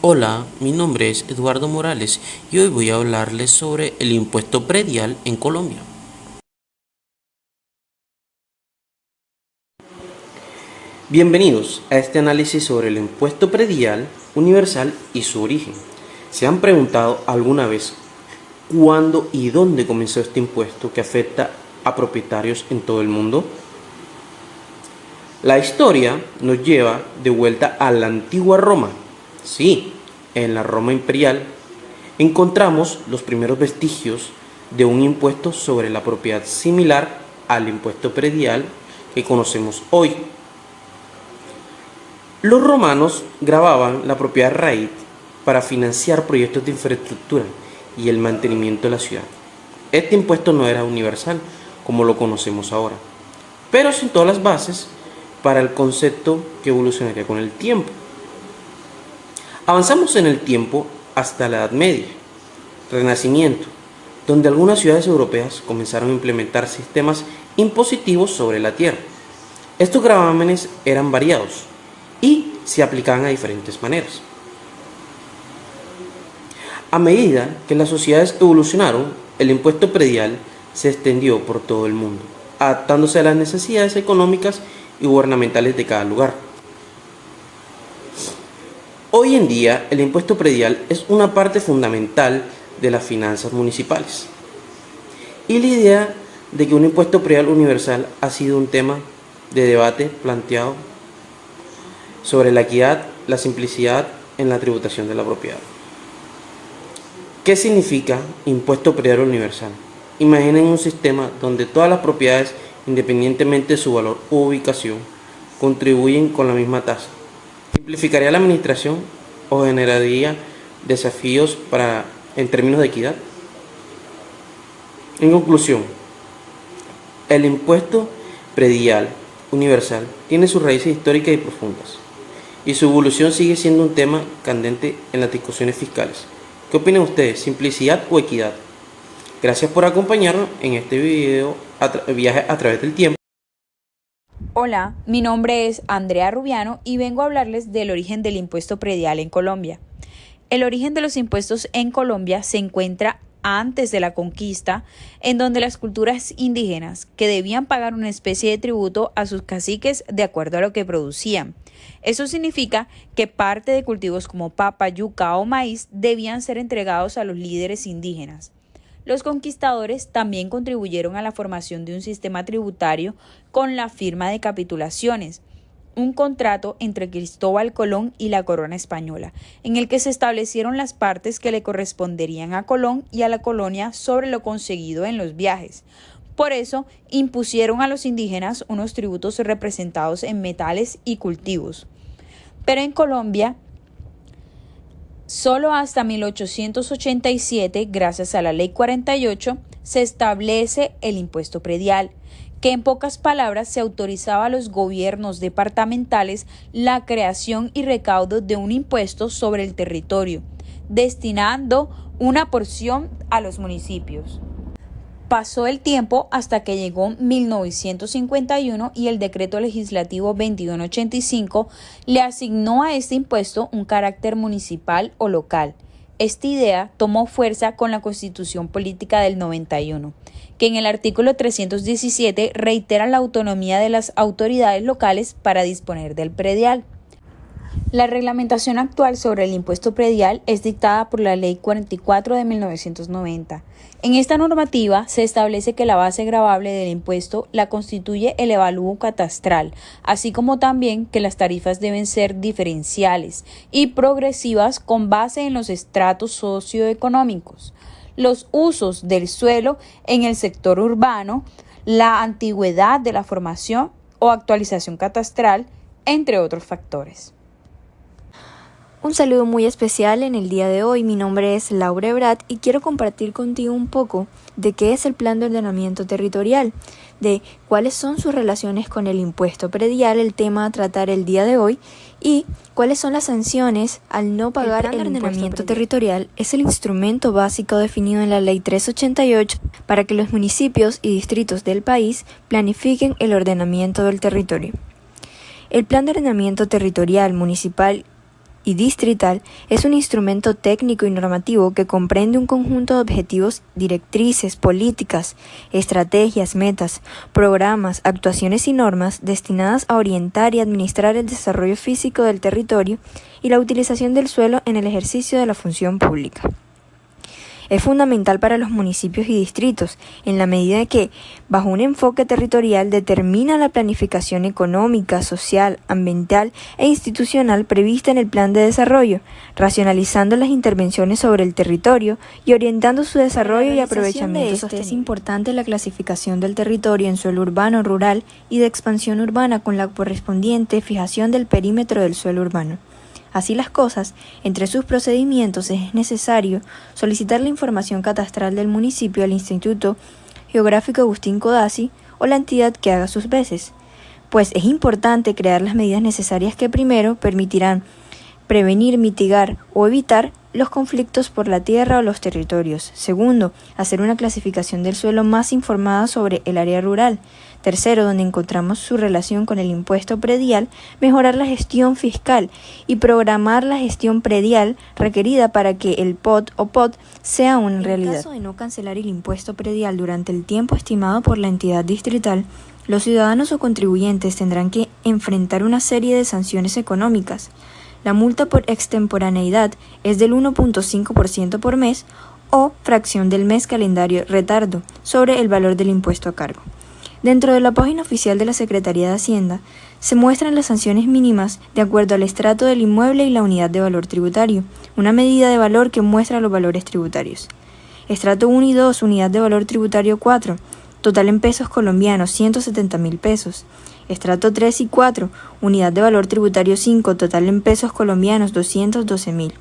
Hola, mi nombre es Eduardo Morales y hoy voy a hablarles sobre el impuesto predial en Colombia. Bienvenidos a este análisis sobre el impuesto predial universal y su origen. ¿Se han preguntado alguna vez cuándo y dónde comenzó este impuesto que afecta a propietarios en todo el mundo? La historia nos lleva de vuelta a la antigua Roma. Sí, en la Roma imperial encontramos los primeros vestigios de un impuesto sobre la propiedad similar al impuesto predial que conocemos hoy. Los romanos grababan la propiedad raíz para financiar proyectos de infraestructura y el mantenimiento de la ciudad. Este impuesto no era universal como lo conocemos ahora, pero sentó las bases para el concepto que evolucionaría con el tiempo. Avanzamos en el tiempo hasta la Edad Media, Renacimiento, donde algunas ciudades europeas comenzaron a implementar sistemas impositivos sobre la tierra. Estos gravámenes eran variados y se aplicaban a diferentes maneras. A medida que las sociedades evolucionaron, el impuesto predial se extendió por todo el mundo, adaptándose a las necesidades económicas y gubernamentales de cada lugar. Hoy en día, el impuesto predial es una parte fundamental de las finanzas municipales. Y la idea de que un impuesto predial universal ha sido un tema de debate planteado sobre la equidad, la simplicidad en la tributación de la propiedad. ¿Qué significa impuesto predial universal? Imaginen un sistema donde todas las propiedades, independientemente de su valor u ubicación, contribuyen con la misma tasa. ¿Simplificaría la administración o generaría desafíos en términos de equidad? En conclusión, el impuesto predial universal tiene sus raíces históricas y profundas, y su evolución sigue siendo un tema candente en las discusiones fiscales. ¿Qué opinan ustedes? ¿Simplicidad o equidad? Gracias por acompañarnos en este viaje a través del tiempo. Hola, mi nombre es Andrea Rubiano y vengo a hablarles del origen del impuesto predial en Colombia. El origen de los impuestos en Colombia se encuentra antes de la conquista, en donde las culturas indígenas que debían pagar una especie de tributo a sus caciques de acuerdo a lo que producían. Eso significa que parte de cultivos como papa, yuca o maíz debían ser entregados a los líderes indígenas. Los conquistadores también contribuyeron a la formación de un sistema tributario con la firma de capitulaciones, un contrato entre Cristóbal Colón y la corona española, en el que se establecieron las partes que le corresponderían a Colón y a la colonia sobre lo conseguido en los viajes. Por eso, impusieron a los indígenas unos tributos representados en metales y cultivos. Pero en Colombia, solo hasta 1887, gracias a la Ley 48, se establece el impuesto predial, que en pocas palabras se autorizaba a los gobiernos departamentales la creación y recaudo de un impuesto sobre el territorio, destinando una porción a los municipios. Pasó el tiempo hasta que llegó 1951 y el decreto legislativo 2185 le asignó a este impuesto un carácter municipal o local. Esta idea tomó fuerza con la Constitución Política del 91, que en el artículo 317 reitera la autonomía de las autoridades locales para disponer del predial. La reglamentación actual sobre el impuesto predial es dictada por la Ley 44 de 1990. En esta normativa se establece que la base gravable del impuesto la constituye el avalúo catastral, así como también que las tarifas deben ser diferenciales y progresivas con base en los estratos socioeconómicos, los usos del suelo en el sector urbano, la antigüedad de la formación o actualización catastral, entre otros factores. Un saludo muy especial en el día de hoy. Mi nombre es Laura Ebrat y quiero compartir contigo un poco de qué es el Plan de Ordenamiento Territorial, de cuáles son sus relaciones con el impuesto predial, el tema a tratar el día de hoy, y cuáles son las sanciones al no pagar el ordenamiento territorial. Es el instrumento básico definido en la Ley 388 para que los municipios y distritos del país planifiquen el ordenamiento del territorio. El Plan de Ordenamiento Territorial Municipal y distrital es un instrumento técnico y normativo que comprende un conjunto de objetivos, directrices, políticas, estrategias, metas, programas, actuaciones y normas destinadas a orientar y administrar el desarrollo físico del territorio y la utilización del suelo en el ejercicio de la función pública. Es fundamental para los municipios y distritos, en la medida que, bajo un enfoque territorial, determina la planificación económica, social, ambiental e institucional prevista en el plan de desarrollo, racionalizando las intervenciones sobre el territorio y orientando su desarrollo y aprovechamiento sostenible. Es importante la clasificación del territorio en suelo urbano, rural y de expansión urbana con la correspondiente fijación del perímetro del suelo urbano. Así las cosas, entre sus procedimientos es necesario solicitar la información catastral del municipio al Instituto Geográfico Agustín Codazzi o la entidad que haga sus veces, pues es importante crear las medidas necesarias que primero permitirán prevenir, mitigar o evitar los conflictos por la tierra o los territorios. Segundo, hacer una clasificación del suelo más informada sobre el área rural. Tercero, donde encontramos su relación con el impuesto predial, mejorar la gestión fiscal y programar la gestión predial requerida para que el POT o POT sea una realidad. En caso de no cancelar el impuesto predial durante el tiempo estimado por la entidad distrital, los ciudadanos o contribuyentes tendrán que enfrentar una serie de sanciones económicas. La multa por extemporaneidad es del 1.5% por mes o fracción del mes calendario retardo sobre el valor del impuesto a cargo. Dentro de la página oficial de la Secretaría de Hacienda se muestran las sanciones mínimas de acuerdo al estrato del inmueble y la unidad de valor tributario, una medida de valor que muestra los valores tributarios. Estrato 1 y 2, unidad de valor tributario 4, total en pesos colombianos, 170.000 pesos. Estrato 3 y 4, unidad de valor tributario 5, total en pesos colombianos, 212.000.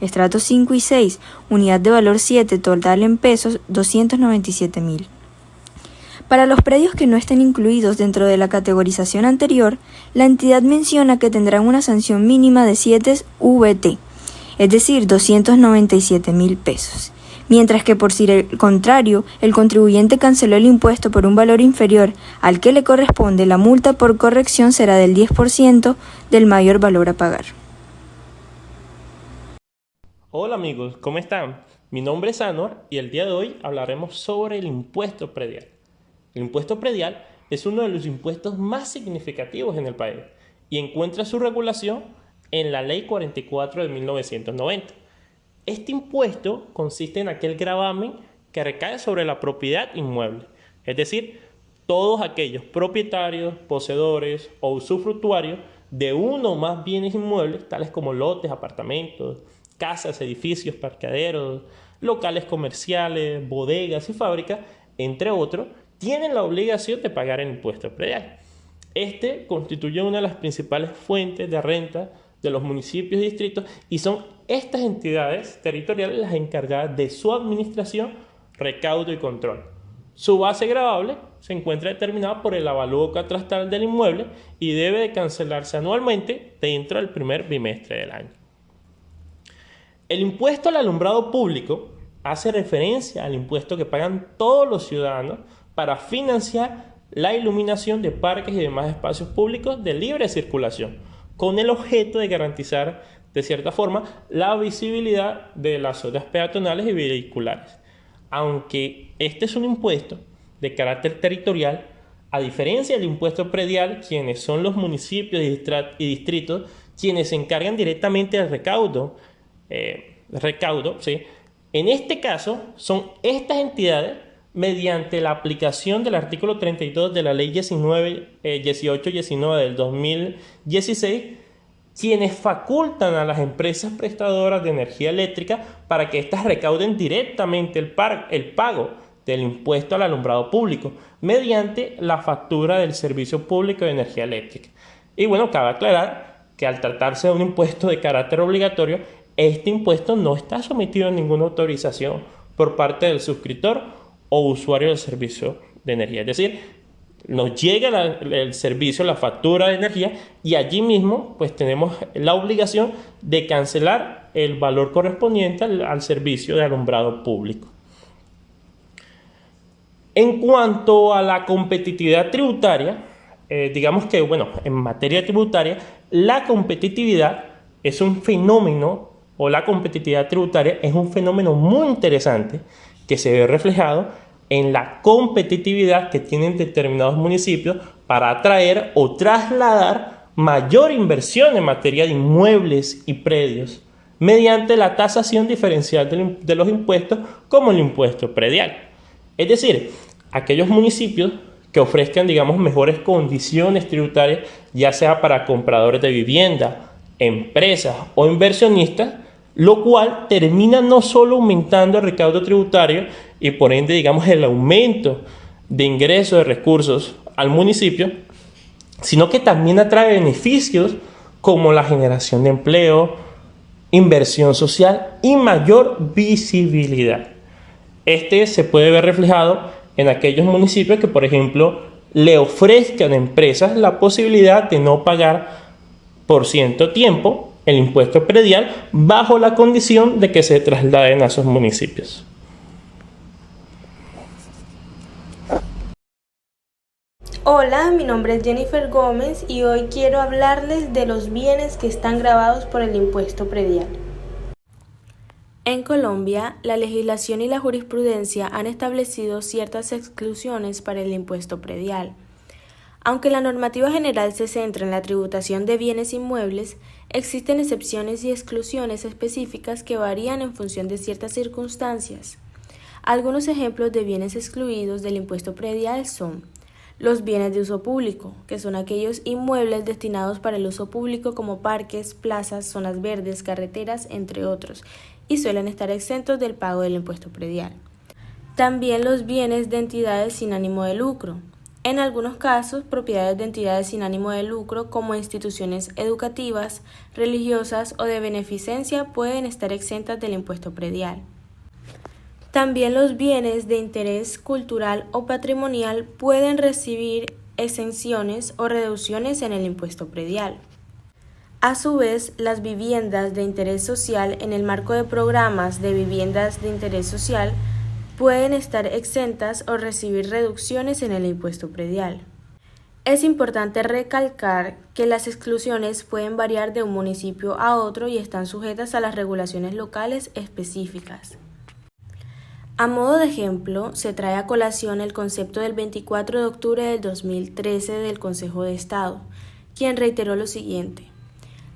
Estrato 5 y 6, unidad de valor 7, total en pesos, 297.000. Para los predios que no estén incluidos dentro de la categorización anterior, la entidad menciona que tendrán una sanción mínima de 7 VT, es decir, 297.000 pesos. Mientras que por si el contrario, el contribuyente canceló el impuesto por un valor inferior al que le corresponde, la multa por corrección será del 10% del mayor valor a pagar. Hola amigos, ¿cómo están? Mi nombre es Anor y el día de hoy hablaremos sobre el impuesto predial. El impuesto predial es uno de los impuestos más significativos en el país y encuentra su regulación en la Ley 44 de 1990. Este impuesto consiste en aquel gravamen que recae sobre la propiedad inmueble, es decir, todos aquellos propietarios, poseedores o usufructuarios de uno o más bienes inmuebles, tales como lotes, apartamentos, casas, edificios, parqueaderos, locales comerciales, bodegas y fábricas, entre otros, tienen la obligación de pagar el impuesto predial. Este constituye una de las principales fuentes de renta de los municipios y distritos y son estas entidades territoriales las encargadas de su administración, recaudo y control. Su base gravable se encuentra determinada por el avalúo catastral del inmueble y debe de cancelarse anualmente dentro del primer bimestre del año. El impuesto al alumbrado público hace referencia al impuesto que pagan todos los ciudadanos para financiar la iluminación de parques y demás espacios públicos de libre circulación, con el objeto de garantizar, de cierta forma, la visibilidad de las zonas peatonales y vehiculares. Aunque este es un impuesto de carácter territorial, a diferencia del impuesto predial, quienes son los municipios y distritos quienes se encargan directamente del recaudo, ¿sí? En este caso, son estas entidades, mediante la aplicación del artículo 32 de la Ley 1819 del 2016, quienes facultan a las empresas prestadoras de energía eléctrica para que éstas recauden directamente el pago del impuesto al alumbrado público mediante la factura del servicio público de energía eléctrica. Y bueno, cabe aclarar que al tratarse de un impuesto de carácter obligatorio, este impuesto no está sometido a ninguna autorización por parte del suscriptor o usuario del servicio de energía. Es decir, nos llega el servicio, la factura de energía y allí mismo pues tenemos la obligación de cancelar el valor correspondiente al servicio de alumbrado público. En cuanto a la competitividad tributaria, digamos que en materia tributaria la competitividad es un fenómeno, o la competitividad tributaria es un fenómeno muy interesante que se ve reflejado en la competitividad que tienen determinados municipios para atraer o trasladar mayor inversión en materia de inmuebles y predios mediante la tasación diferencial de los impuestos como el impuesto predial. Es decir, aquellos municipios que ofrezcan, digamos, mejores condiciones tributarias, ya sea para compradores de vivienda, empresas o inversionistas, lo cual termina no solo aumentando el recaudo tributario y por ende, digamos, el aumento de ingresos de recursos al municipio, sino que también atrae beneficios como la generación de empleo, inversión social y mayor visibilidad. Este se puede ver reflejado en aquellos municipios que, por ejemplo, le ofrezcan a empresas la posibilidad de no pagar por cierto tiempo el impuesto predial bajo la condición de que se trasladen a esos municipios. Hola, mi nombre es Jennifer Gómez y hoy quiero hablarles de los bienes que están gravados por el impuesto predial. En Colombia, la legislación y la jurisprudencia han establecido ciertas exclusiones para el impuesto predial. Aunque la normativa general se centra en la tributación de bienes inmuebles, existen excepciones y exclusiones específicas que varían en función de ciertas circunstancias. Algunos ejemplos de bienes excluidos del impuesto predial son los bienes de uso público, que son aquellos inmuebles destinados para el uso público como parques, plazas, zonas verdes, carreteras, entre otros, y suelen estar exentos del pago del impuesto predial. También los bienes de entidades sin ánimo de lucro. En algunos casos, propiedades de entidades sin ánimo de lucro como instituciones educativas, religiosas o de beneficencia pueden estar exentas del impuesto predial. También los bienes de interés cultural o patrimonial pueden recibir exenciones o reducciones en el impuesto predial. A su vez, las viviendas de interés social en el marco de programas de viviendas de interés social pueden estar exentas o recibir reducciones en el impuesto predial. Es importante recalcar que las exclusiones pueden variar de un municipio a otro y están sujetas a las regulaciones locales específicas. A modo de ejemplo, se trae a colación el concepto del 24 de octubre del 2013 del Consejo de Estado, quien reiteró lo siguiente.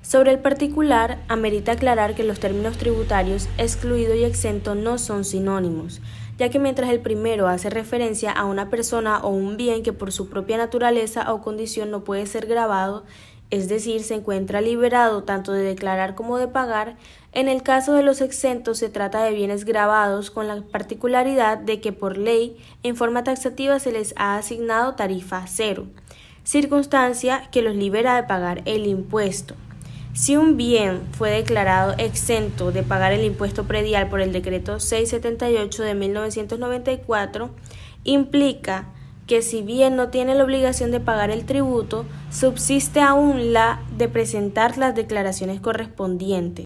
Sobre el particular, amerita aclarar que los términos tributarios excluido y exento no son sinónimos, ya que mientras el primero hace referencia a una persona o un bien que por su propia naturaleza o condición no puede ser gravado, es decir, se encuentra liberado tanto de declarar como de pagar, en el caso de los exentos se trata de bienes gravados con la particularidad de que por ley en forma taxativa se les ha asignado tarifa cero, circunstancia que los libera de pagar el impuesto. Si un bien fue declarado exento de pagar el impuesto predial por el decreto 678 de 1994, implica que si bien no tiene la obligación de pagar el tributo, subsiste aún la de presentar las declaraciones correspondientes.